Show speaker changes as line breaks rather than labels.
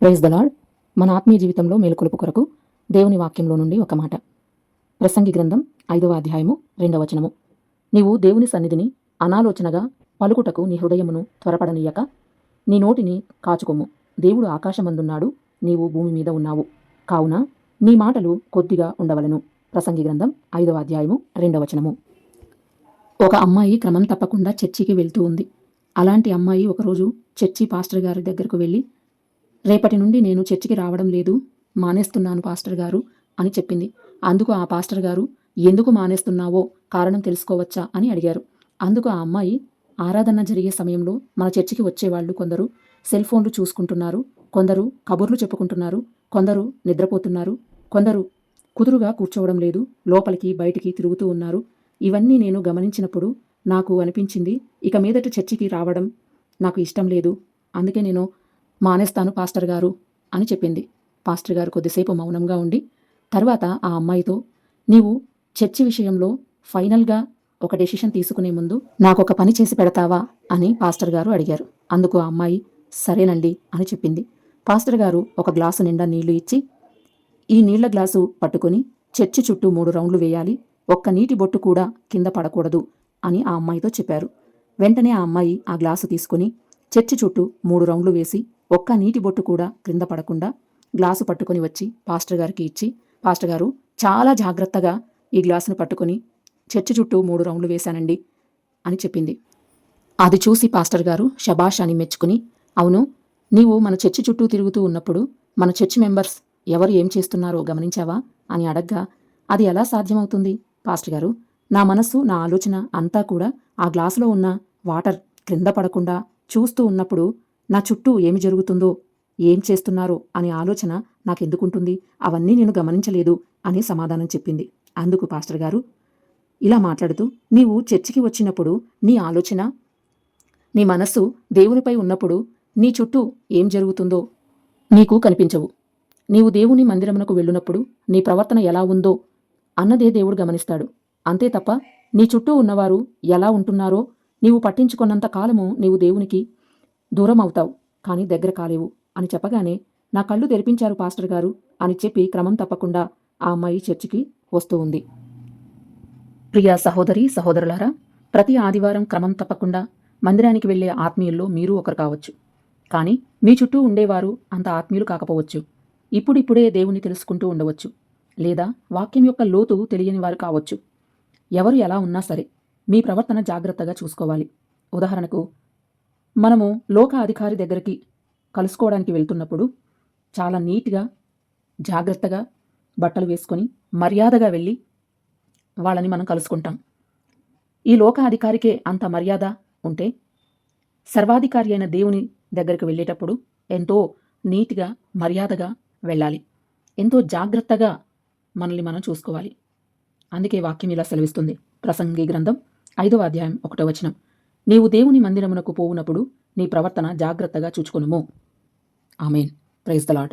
Praise the lord. మన ఆత్మీయ జీవితంలో మేలుకొలుపు కొరకు దేవుని వాక్యంలో నుండి ఒక మాట. ప్రసంగి గ్రంథం 5వ అధ్యాయము 2వ వచనము. నీవు దేవుని సన్నిధిని అనాలోచనగా పలుకుటకు నీ హృదయమును త్వరపడనీయక నీ నోటిని కాచుకొమ్ము. దేవుడు ఆకాశమందున్నాడు, నీవు భూమి మీద ఉన్నావు, కావున నీ మాటలు కొద్దిగా ఉండవలెను. ప్రసంగి గ్రంథం 5వ అధ్యాయము 2వ వచనము. ఒక అమ్మాయి క్రమం తప్పకుండా చర్చికి వెళ్తూ ఉంది. అలాంటి అమ్మాయి ఒకరోజు చర్చి పాస్టర్ గారి దగ్గరకు వెళ్ళి, రేపటి నుండి నేను చర్చికి రావడం లేదు, మానేస్తున్నాను పాస్టర్ గారు అని చెప్పింది. అందుకు ఆ పాస్టర్ గారు, ఎందుకు మానేస్తున్నావో కారణం తెలుసుకోవచ్చా అని అడిగారు. అందుకు ఆ అమ్మాయి, ఆరాధన జరిగే సమయంలో మన చర్చికి వచ్చేవాళ్ళు కొందరు సెల్ ఫోన్లు చూసుకుంటున్నారు, కొందరు కబుర్లు చెప్పుకుంటున్నారు, కొందరు నిద్రపోతున్నారు, కొందరు కుదురుగా కూర్చోవడం లేదు, లోపలికి బయటికి తిరుగుతూ ఉన్నారు. ఇవన్నీ నేను గమనించినప్పుడు నాకు అనిపించింది, ఇక మీదట చర్చికి రావడం నాకు ఇష్టం లేదు, అందుకే నేను మానేస్తాను పాస్టర్ గారు అని చెప్పింది. పాస్టర్ గారు కొద్దిసేపు మౌనంగా ఉండి తర్వాత ఆ అమ్మాయితో, నీవు చర్చి విషయంలో ఫైనల్గా ఒక డెసిషన్ తీసుకునే ముందు నాకు ఒక పని చేసి పెడతావా అని పాస్టర్ గారు అడిగారు. అందుకు ఆ అమ్మాయి సరేనండి అని చెప్పింది. పాస్టర్ గారు ఒక గ్లాసు నిండా నీళ్లు ఇచ్చి, ఈ నీళ్ల గ్లాసు పట్టుకొని చర్చి చుట్టూ 3 రౌండ్లు వేయాలి, ఒక్క నీటి బొట్టు కూడా కింద పడకూడదు అని ఆ అమ్మాయితో చెప్పారు. వెంటనే ఆ అమ్మాయి ఆ గ్లాసు తీసుకుని చర్చి చుట్టూ 3 రౌండ్లు వేసి ఒక్క నీటి బొట్టు కూడా క్రింద పడకుండా గ్లాసు పట్టుకొని వచ్చి పాస్టర్ గారికి ఇచ్చి, పాస్టర్ గారు చాలా జాగ్రత్తగా ఈ గ్లాసును పట్టుకొని చర్చి చుట్టూ 3 రౌండ్లు వేశానండి అని చెప్పింది. అది చూసి పాస్టర్ గారు శబాష్ అని మెచ్చుకుని, అవును, నీవు మన చర్చి చుట్టూ తిరుగుతూ ఉన్నప్పుడు మన చర్చి మెంబర్స్ ఎవరు ఏం చేస్తున్నారో గమనించావా అని అడగ్గా, అది ఎలా సాధ్యమవుతుంది పాస్టర్ గారు, నా మనస్సు నా ఆలోచన అంతా కూడా ఆ గ్లాసులో ఉన్న వాటర్ క్రింద పడకుండా చూస్తూ ఉన్నప్పుడు నా చుట్టూ ఏమి జరుగుతుందో, ఏం చేస్తున్నారో అనే ఆలోచన నాకెందుకుంటుంది, అవన్నీ నేను గమనించలేదు అని సమాధానం చెప్పింది. అందుకు పాస్టర్ గారు ఇలా మాట్లాడుతూ, నీవు చర్చికి వచ్చినప్పుడు నీ ఆలోచన, నీ మనస్సు దేవునిపై ఉన్నప్పుడు నీ చుట్టూ ఏం జరుగుతుందో నీకు కనిపించవు. నీవు దేవుని మందిరమునకు వెళ్ళినప్పుడు నీ ప్రవర్తన ఎలా ఉందో అన్నదే దేవుడు గమనిస్తాడు. అంతే తప్ప నీ చుట్టూ ఉన్నవారు ఎలా ఉంటున్నారో నీవు పట్టించుకున్నంత కాలము నీవు దేవునికి దూరం అవుతావు, కానీ దగ్గర కాలేవు అని చెప్పగానే, నా కళ్ళు తెరిపించారు పాస్టర్ గారు అని చెప్పి క్రమం తప్పకుండా ఆ అమ్మాయి చర్చికి వస్తూ ఉంది. ప్రియ సహోదరి సహోదరులారా, ప్రతి ఆదివారం క్రమం తప్పకుండా మందిరానికి వెళ్లే ఆత్మీయుల్లో మీరు ఒకరు కావచ్చు. కానీ మీ చుట్టూ ఉండేవారు అంత ఆత్మీయులు కాకపోవచ్చు. ఇప్పుడిప్పుడే దేవుని తెలుసుకుంటూ ఉండవచ్చు, లేదా వాక్యం యొక్క లోతు తెలియని వారు కావచ్చు. ఎవరు ఎలా ఉన్నా సరే మీ ప్రవర్తన జాగ్రత్తగా చూసుకోవాలి. ఉదాహరణకు, మనము లోక అధికారి దగ్గరికి కలుసుకోవడానికి వెళ్తున్నప్పుడు చాలా నీట్గా జాగ్రత్తగా బట్టలు వేసుకొని మర్యాదగా వెళ్ళి వాళ్ళని మనం కలుసుకుంటాం. ఈ లోక అధికారికే అంత మర్యాద ఉంటే సర్వాధికారి అయిన దేవుని దగ్గరికి వెళ్ళేటప్పుడు ఎంతో నీట్గా మర్యాదగా వెళ్ళాలి, ఎంతో జాగ్రత్తగా మనల్ని మనం చూసుకోవాలి. అందుకే వాక్యం ఇలా సెలవిస్తుంది. ప్రసంగి గ్రంథం 5వ అధ్యాయం 1వ వచనం. నీవు దేవుని మందిరమునకు పోవునప్పుడు నీ ప్రవర్తన జాగ్రత్తగా చూచుకొనుము. ఆమేన్. Praise the lord.